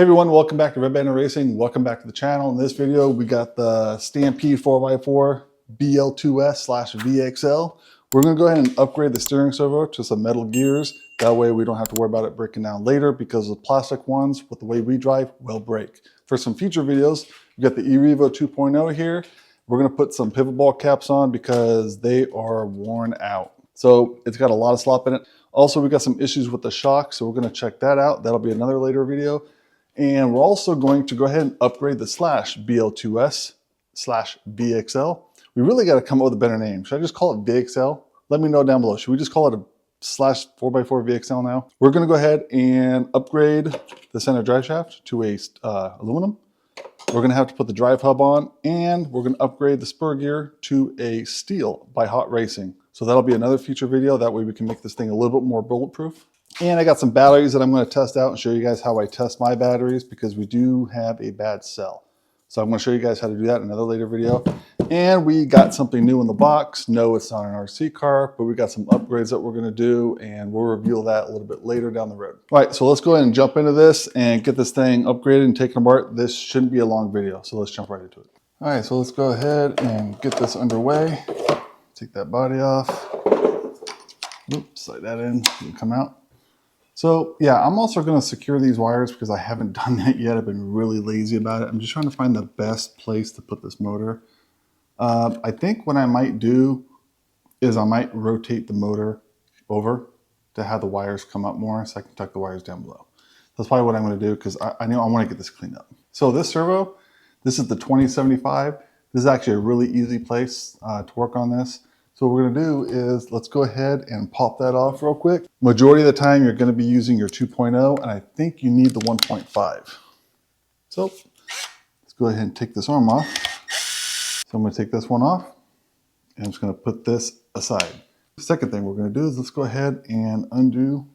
Hey everyone, welcome back to Redbanditracing. Welcome back to the channel. In this video, we got the Stampede 4x4 BL2S/VXL. We're going to go ahead and upgrade the steering servo to some metal gears. That way we don't have to worry about it breaking down later, because the plastic ones, with the way we drive, will break. For some future videos, we got the eRevo 2.0 here. We're going to put some pivot ball caps on because they are worn out. So it's got a lot of slop in it. Also, we got some issues with the shock, so we're going to check that out. That'll be another later video. And we're also going to go ahead and upgrade the slash BL2S/VXL. We really got to come up with a better name. Should I just call it VXL? Let me know down below. Should we just call it a slash 4x4 VXL now? We're going to go ahead and upgrade the center drive shaft to a aluminum. We're going to have to put the drive hub on, and we're going to upgrade the spur gear to a steel by Hot Racing. So that'll be another future video. That way we can make this thing a little bit more bulletproof. And I got some batteries that I'm going to test out and show you guys how I test my batteries, because we do have a bad cell. So I'm going to show you guys how to do that in another later video. And we got something new in the box. No, it's not an RC car, but we got some upgrades that we're going to do, and we'll reveal that a little bit later down the road. All right, so let's go ahead and jump into this and get this thing upgraded and taken apart. This shouldn't be a long video, so let's jump right into it. All right, so let's go ahead and get this underway. Take that body off. Oops, slide that in and come out. So yeah, I'm also going to secure these wires because I haven't done that yet. I've been really lazy about it. I'm just trying to find the best place to put this motor. I think what I might do is I might rotate the motor over to have the wires come up more, so I can tuck the wires down below. That's probably what I'm going to do, because I know I want to get this cleaned up. So this servo, this is the 2075. This is actually a really easy place to work on this. So what we're going to do is, let's go ahead and pop that off real quick. Majority of the time you're going to be using your 2.0, and I think you need the 1.5. So let's go ahead and take this arm off. So I'm going to take this one off, and I'm just going to put this aside. The second thing we're going to do is, let's go ahead and undo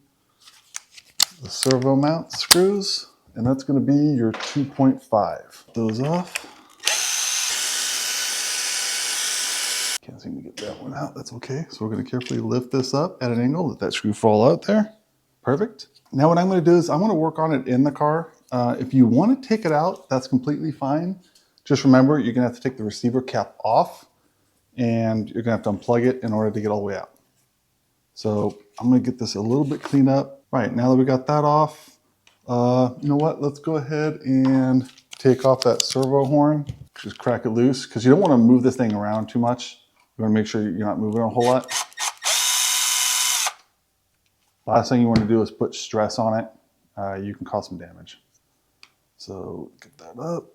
the servo mount screws, and that's going to be your 2.5. Those off. Can't seem to get that one out. That's okay. So we're going to carefully lift this up at an angle, let that screw fall out there. Perfect. Now what I'm going to do is I'm going to work on it in the car. If you want to take it out, that's completely fine. Just remember, you're going to have to take the receiver cap off, and you're going to have to unplug it in order to get all the way out. So I'm going to get this a little bit cleaned up. Right, now that we got that off, you know what? Let's go ahead and take off that servo horn. Just crack it loose, because you don't want to move this thing around too much. You want to make sure you're not moving a whole lot. Last thing you want to do is put stress on it. You can cause some damage. So get that up.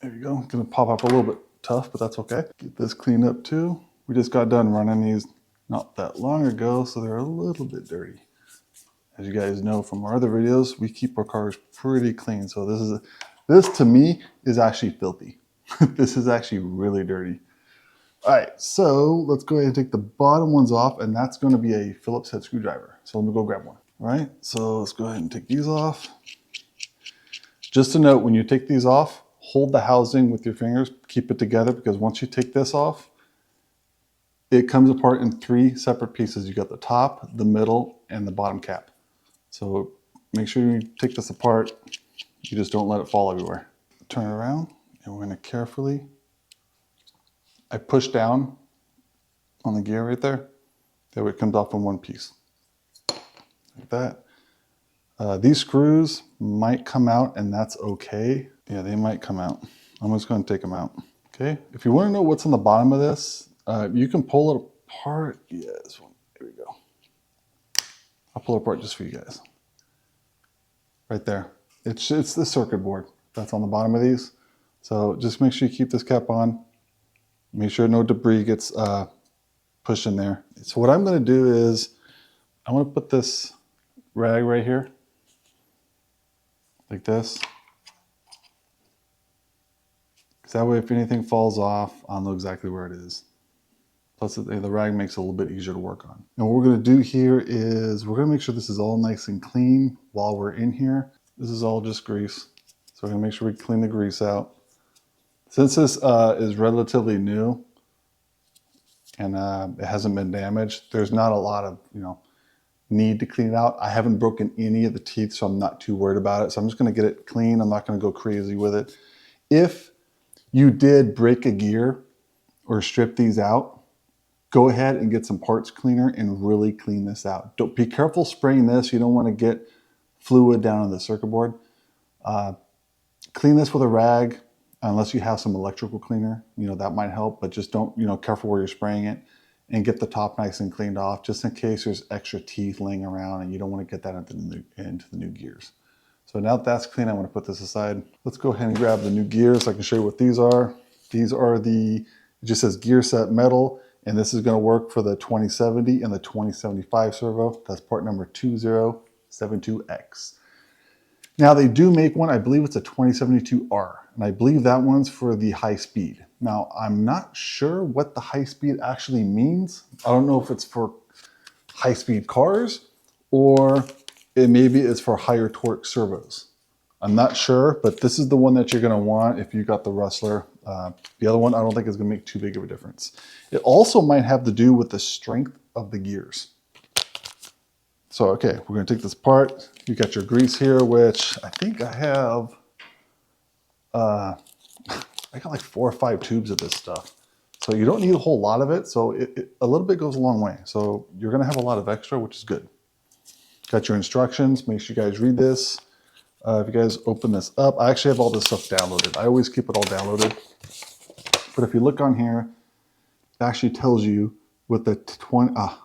There you go. It's going to pop up a little bit tough, but that's okay. Get this cleaned up too. We just got done running these not that long ago, so they're a little bit dirty. As you guys know from our other videos, we keep our cars pretty clean. So this to me is actually filthy. This is actually really dirty. All right, so let's go ahead and take the bottom ones off, and that's going to be a Phillips head screwdriver. So let me go grab one. All right, so let's go ahead and take these off. Just a note, when you take these off, hold the housing with your fingers, keep it together, because once you take this off, it comes apart in 3 separate pieces. You got the top, the middle, and the bottom cap. So make sure you take this apart. You just don't let it fall everywhere. Turn it around, and we're going to carefully, I push down on the gear right there. That way it comes off in one piece. Like that. These screws might come out, and that's okay. Yeah, they might come out. I'm just going to take them out. Okay. If you want to know what's on the bottom of this, you can pull it apart. Yeah, this one. Here we go. I'll pull it apart just for you guys. Right there. It's the circuit board that's on the bottom of these. So just make sure you keep this cap on. Make sure no debris gets pushed in there. So what I'm going to do is, I'm going to put this rag right here, like this. Because that way, if anything falls off, I'll know exactly where it is. Plus, the rag makes it a little bit easier to work on. And what we're going to do here is, we're going to make sure this is all nice and clean while we're in here. This is all just grease. So we're going to make sure we clean the grease out. Since this is relatively new, and it hasn't been damaged, there's not a lot of, need to clean it out. I haven't broken any of the teeth, so I'm not too worried about it. So I'm just gonna get it clean. I'm not gonna go crazy with it. If you did break a gear or strip these out, go ahead and get some parts cleaner and really clean this out. Don't be careful spraying this. You don't want to get fluid down on the circuit board. Clean this with a rag, unless you have some electrical cleaner. You know, that might help, but just don't, you know, careful where you're spraying it, and get the top nice and cleaned off, just in case there's extra teeth laying around and you don't want to get that into the new gears. So now that that's clean, I'm going to put this aside. Let's go ahead and grab the new gears. I can show you what these are. These are it just says gear set metal, and this is going to work for the 2070 and the 2075 servo. That's part number 2072X. Now they do make one, I believe it's a 2072R, and I believe that one's for the high speed. Now I'm not sure what the high speed actually means. I don't know if it's for high speed cars or it maybe is for higher torque servos. I'm not sure, but this is the one that you're gonna want if you got the Rustler. The other one I don't think is gonna make too big of a difference. It also might have to do with the strength of the gears. So, okay, we're gonna take this apart. You got your grease here, which I think I have, I got like 4 or 5 tubes of this stuff. So you don't need a whole lot of it. So a little bit goes a long way. So you're gonna have a lot of extra, which is good. Got your instructions, make sure you guys read this. If you guys open this up, I actually have all this stuff downloaded. I always keep it all downloaded. But if you look on here, it actually tells you with the I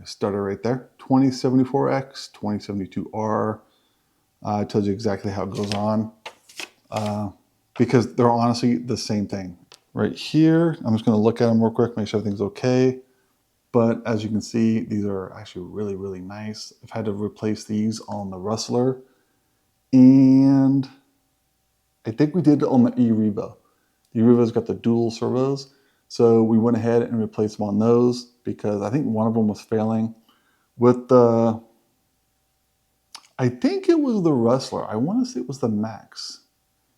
stutter right there, 2074X, 2072R. It tells you exactly how it goes on because they're honestly the same thing. Right here, I'm just gonna look at them real quick, make sure everything's okay. But as you can see, these are actually really, really nice. I've had to replace these on the Rustler, and I think we did it on the E-Revo. The E-Revo's got the dual servos. So we went ahead and replaced them on those because I think one of them was failing. With the, I think it was the Rustler. I want to say it was the Max.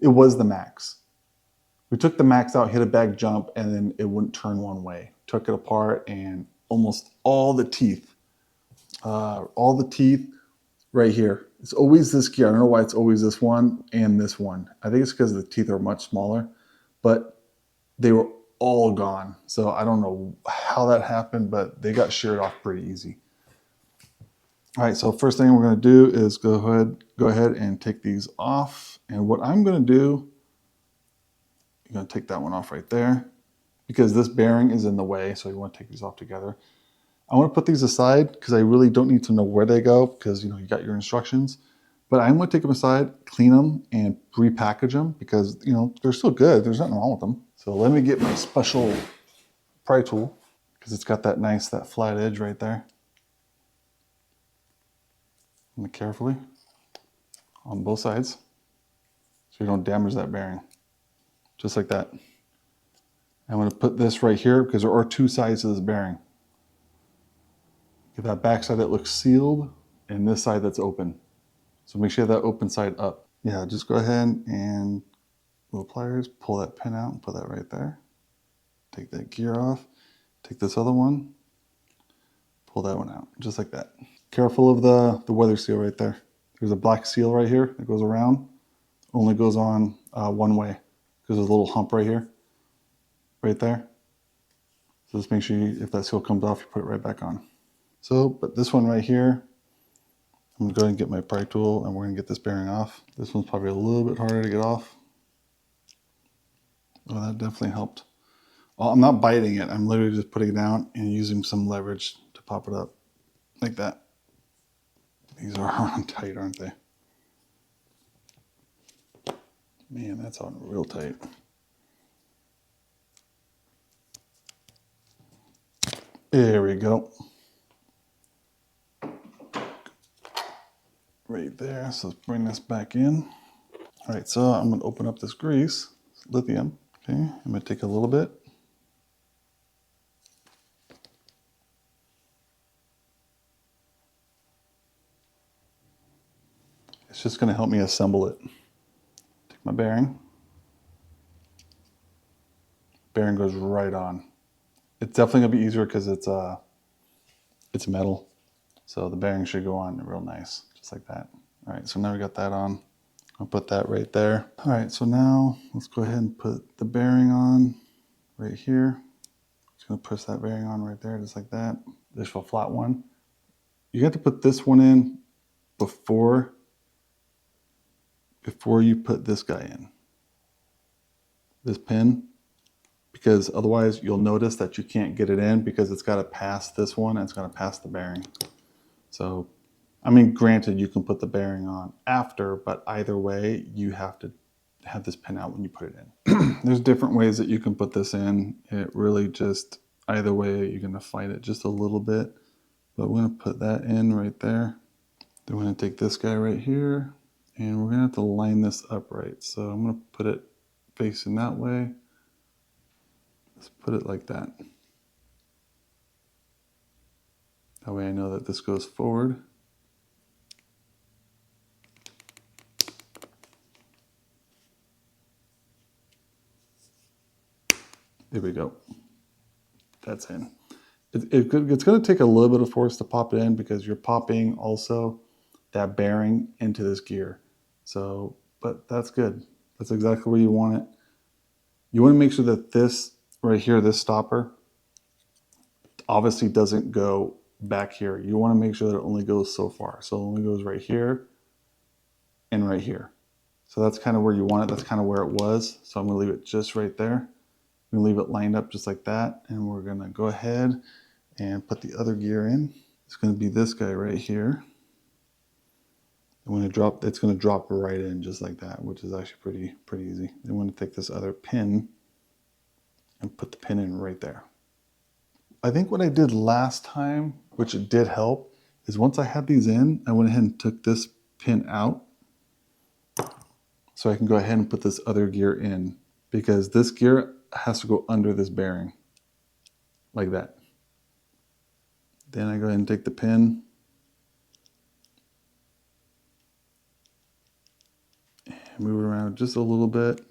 It was the Max. We took the Max out, hit a back jump, and then it wouldn't turn one way. Took it apart, and almost all the teeth right here. It's always this gear. I don't know why it's always this one and this one. I think it's because the teeth are much smaller, but they were all gone. So I don't know how that happened, but they got sheared off pretty easy. All right, so first thing we're gonna do is go ahead and take these off. And what I'm gonna do, you're gonna take that one off right there because this bearing is in the way, so you wanna take these off together. I wanna put these aside because I really don't need to know where they go because you know you got your instructions. But I'm gonna take them aside, clean them, and repackage them because you know they're still good. There's nothing wrong with them. So let me get my special pry tool because it's got that nice, that flat edge right there. And carefully on both sides so you don't damage that bearing. Just like that. I'm gonna put this right here because there are 2 sides to this bearing. Get that back side that looks sealed and this side that's open. So make sure you have that open side up. Yeah, just go ahead and little pliers, pull that pin out and put that right there. Take that gear off, take this other one, pull that one out, just like that. Careful of the weather seal right there. There's a black seal right here that goes around. Only goes on one way because there's a little hump right here, right there. So just make sure if that seal comes off, you put it right back on. So, but this one right here, I'm gonna go ahead and get my pry tool and we're gonna get this bearing off. This one's probably a little bit harder to get off. Oh, that definitely helped. Well, I'm not biting it. I'm literally just putting it down and using some leverage to pop it up like that. These are on tight, aren't they? Man, that's on real tight. There we go. Right there, so let's bring this back in. All right, so I'm gonna open up this grease, lithium. Okay, I'm gonna take a little bit. It's just gonna help me assemble it. Take my bearing. Bearing goes right on. It's definitely gonna be easier because it's metal. So the bearing should go on real nice, just like that. All right, so now we got that on. I'll put that right there. All right, so now let's go ahead and put the bearing on right here. Just gonna push that bearing on right there, just like that. This for a flat one. You have to put this one in before you put this guy in, this pin, because otherwise you'll notice that you can't get it in because it's got to pass this one and it's going to pass the bearing. So, I mean, granted, you can put the bearing on after, but either way, you have to have this pin out when you put it in. There's different ways that you can put this in. It really just, either way, you're going to fight it just a little bit. But we're going to put that in right there. Then we're going to take this guy right here, and we're going to have to line this up right. So I'm going to put it facing that way. Let's put it like that. That way I know that this goes forward. There we go. That's in. It's going to take a little bit of force to pop it in because you're popping also that bearing into this gear. So, but that's good. That's exactly where you want it. You want to make sure that this right here, this stopper, obviously doesn't go back here. You want to make sure that it only goes so far. So it only goes right here and right here. So that's kind of where you want it. That's kind of where it was. So I'm going to leave it just right there. I'm going to leave it lined up just like that. And we're going to go ahead and put the other gear in. It's going to be this guy right here. And when it drops, it's going to drop right in just like that, which is actually pretty easy. Then I'm going to take this other pin and put the pin in right there. I think what I did last time, which it did help, is once I had these in, I went ahead and took this pin out so I can go ahead and put this other gear in, because this gear has to go under this bearing like that. Then I go ahead and take the pin and move it around just a little bit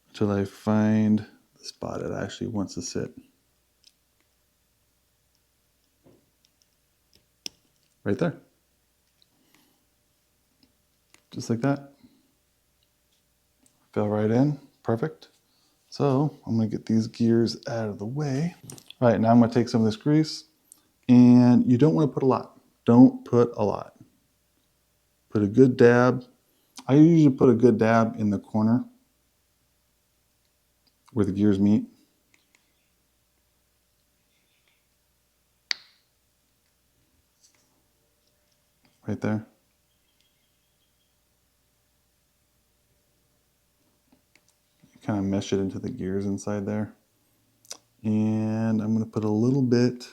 until I find the spot it actually wants to sit. Right there. Just like that. Fell right in. Perfect. So I'm going to get these gears out of the way. All right, now I'm going to take some of this grease, and you don't want to put a lot. Don't put a lot. Put a good dab. I usually put a good dab in the corner where the gears meet. Right there. Kind of mesh it into the gears inside there. And I'm going to put a little bit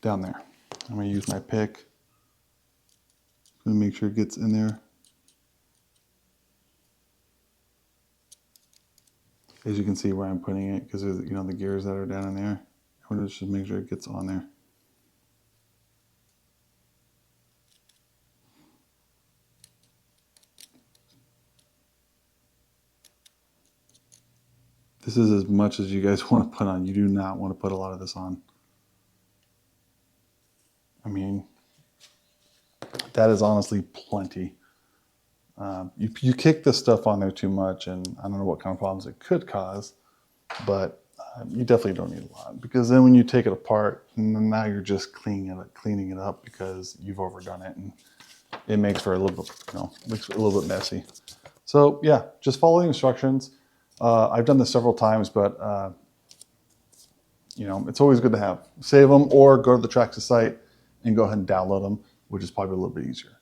down there. I'm going to use my pick. I'm going to make sure it gets in there. As you can see where I'm putting it, because there's, you know, the gears that are down in there. I'm going to just make sure it gets on there. This is as much as you guys want to put on. You do not want to put a lot of this on. I mean, that is honestly plenty. You kick this stuff on there too much, and I don't know what kind of problems it could cause, but you definitely don't need a lot, because then when you take it apart, now you're just cleaning it up because you've overdone it, and it makes for a little bit, you know, makes it a little bit messy. So yeah, just follow the instructions. I've done this several times, but you know, it's always good to have. Save them or go to the Traxxas site and go ahead and download them, which is probably a little bit easier.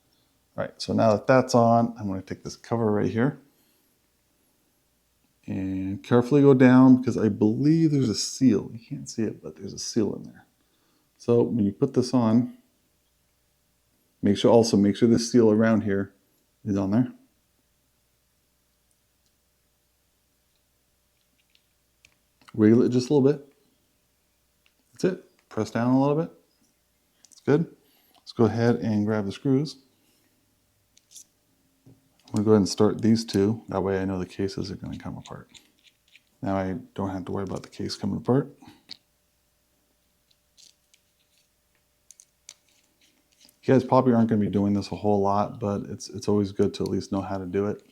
All right, so now that that's on, I'm going to take this cover right here and carefully go down, because I believe there's a seal. You can't see it, but there's a seal in there. So when you put this on, make sure the seal around here is on there. Wiggle it just a little bit. That's it. Press down a little bit. It's good. Let's go ahead and grab the screws. I'm going to go ahead and start these two. That way I know the case isn't going to come apart. Now I don't have to worry about the case coming apart. You guys probably aren't going to be doing this a whole lot, but it's always good to at least know how to do it.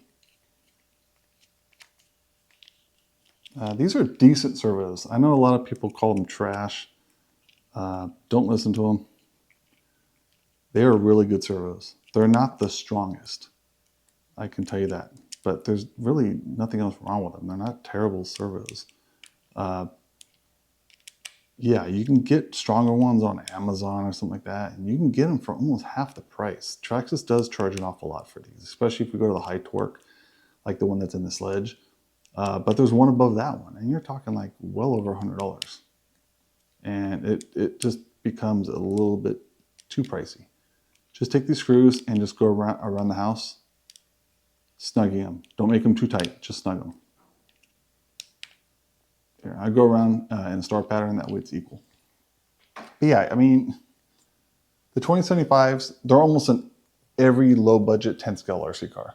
These are decent servos. I know a lot of people call them trash. Don't listen to them. They are really good servos. They're not the strongest, I can tell you that. But there's really nothing else wrong with them. They're not terrible servos. Yeah, you can get stronger ones on Amazon or something like that, and you can get them for almost half the price. Traxxas does charge an awful lot for these, especially if we go to the high torque, like the one that's in the sledge. But there's one above that one, and you're talking like well over $100. And it just becomes a little bit too pricey. Just take these screws and just go around the house, snugging them. Don't make them too tight, just snug them. Here, I go around in a star pattern, that way it's equal. But yeah, I mean, the 2075s, they're almost in every low budget 10 scale RC car.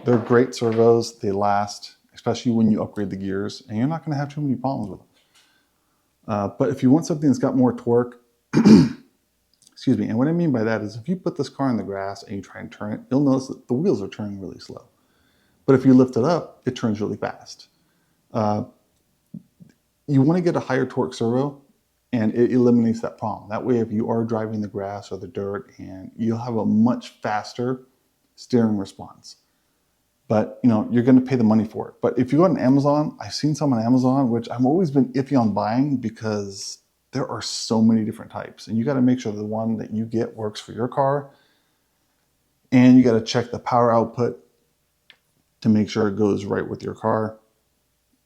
They're great servos, they last, especially when you upgrade the gears, and you're not gonna have too many problems with them. But if you want something that's got more torque, excuse me, and what I mean by that is if you put this car in the grass and you try and turn it, you'll notice that the wheels are turning really slow. But if you lift it up, it turns really fast. You want to get a higher torque servo, and it eliminates that problem. That way, if you are driving the grass or the dirt, and you'll have a much faster steering response. But you know, you're going to pay the money for it. But if you go on Amazon, I've seen some on Amazon, which I've always been iffy on buying because there are so many different types, and you got to make sure the one that you get works for your car, and you got to check the power output to make sure it goes right with your car.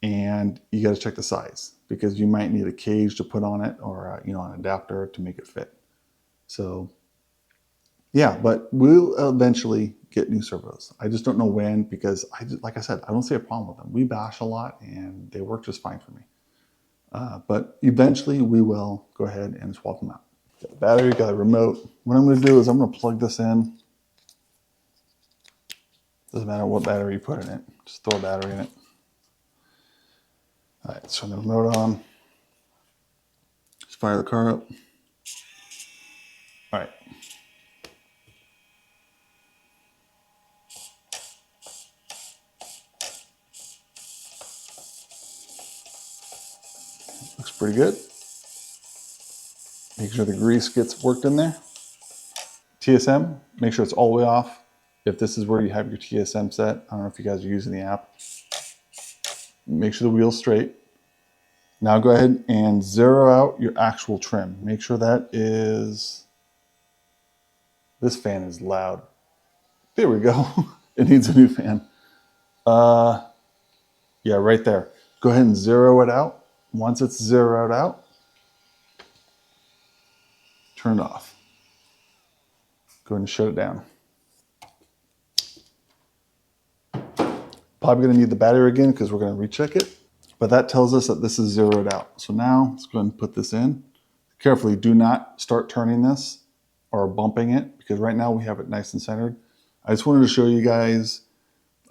And you got to check the size because you might need a cage to put on it, or you know, an adapter to make it fit. So yeah, but we'll eventually get new servos. I just don't know when, because like I said, I don't see a problem with them. We bash a lot and they work just fine for me. But eventually we will go ahead and swap them out. Got the battery, got a remote. What I'm going to do is I'm going to plug this in. Doesn't matter what battery you put in it, just throw a battery in it. All right, so turn the remote on. Just fire the car up. All right. Looks pretty good. Make sure the grease gets worked in there. TSM, make sure it's all the way off. If this is where you have your TSM set, I don't know if you guys are using the app. Make sure the wheel's straight. Now go ahead and zero out your actual trim. Make sure that is, this fan is loud. There we go. It needs a new fan. Yeah, right there. Go ahead and zero it out. Once it's zeroed out, turn it off. Go ahead and shut it down. Probably going to need the battery again because we're going to recheck it. But that tells us that this is zeroed out. So now let's go ahead and put this in. Carefully, do not start turning this or bumping it, because right now we have it nice and centered. I just wanted to show you guys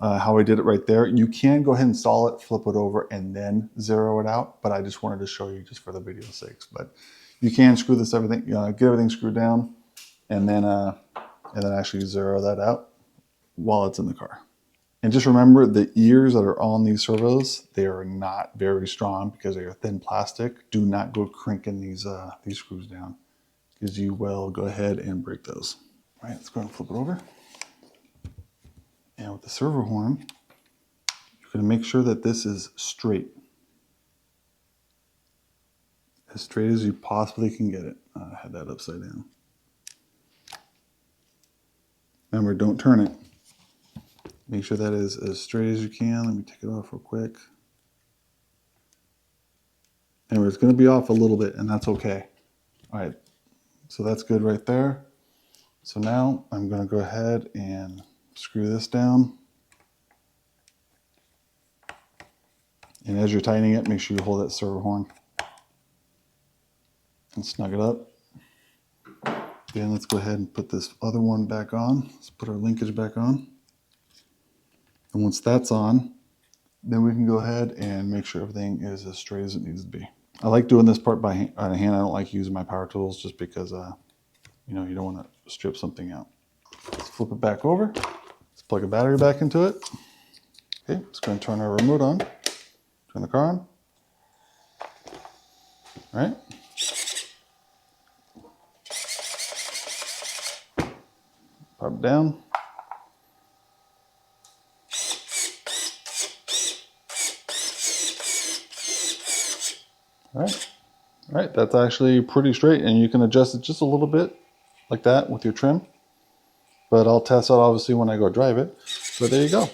how I did it right there. You can go ahead and install it, flip it over, and then zero it out. But I just wanted to show you just for the video's sakes. But you can screw this everything, get everything screwed down, and then actually zero that out while it's in the car. And just remember, the ears that are on these servos, they are not very strong because they are thin plastic. Do not go cranking these screws down, because you will go ahead and break those. All right, let's go ahead and flip it over. And with the servo horn, you're going to make sure that this is straight. As straight as you possibly can get it. I had that upside down. Remember, don't turn it. Make sure that is as straight as you can. Let me take it off real quick. Anyway, it's going to be off a little bit, and that's okay. All right, so that's good right there. So now I'm going to go ahead and screw this down. And as you're tightening it, make sure you hold that servo horn and snug it up. Then let's go ahead and put this other one back on. Let's put our linkage back on. And once that's on, then we can go ahead and make sure everything is as straight as it needs to be. I like doing this part by hand. I don't like using my power tools just because you know, you don't want to strip something out. Let's flip it back over. Let's plug a battery back into it. Okay, let's go and turn our remote on. Turn the car on. All right. Pop it down. All right. All right, that's actually pretty straight, and you can adjust it just a little bit like that with your trim. But I'll test out obviously when I go drive it. But there you go.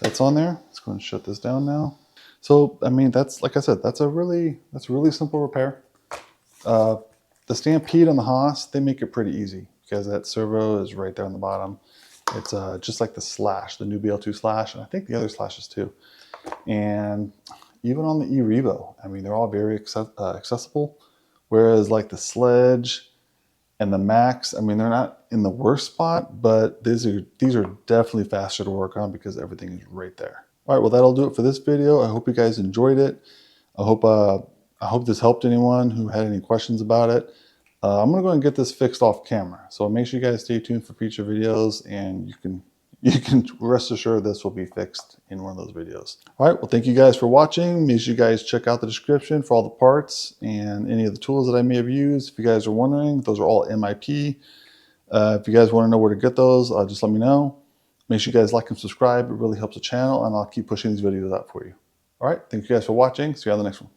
That's on there. Let's go and shut this down now. So, I mean, that's, like I said, that's a really simple repair. The Stampede and the Haas, they make it pretty easy because that servo is right there on the bottom. It's just like the slash, the new BL2 slash, and I think the other slashes too. And even on the e-Revo, I mean, they're all very accessible. Whereas like the Sledge and the Max, I mean, they're not in the worst spot, but these are definitely faster to work on because everything is right there. All right, well, that'll do it for this video. I hope you guys enjoyed it. I hope this helped anyone who had any questions about it. I'm gonna go and get this fixed off camera. So make sure you guys stay tuned for future videos, and you can rest assured this will be fixed in one of those videos. All right, well, thank you guys for watching. Make sure you guys check out the description for all the parts and any of the tools that I may have used. If you guys are wondering, those are all MIP. If you guys wanna know where to get those, just let me know. Make sure you guys like and subscribe. It really helps the channel, and I'll keep pushing these videos out for you. All right, thank you guys for watching. See you on the next one.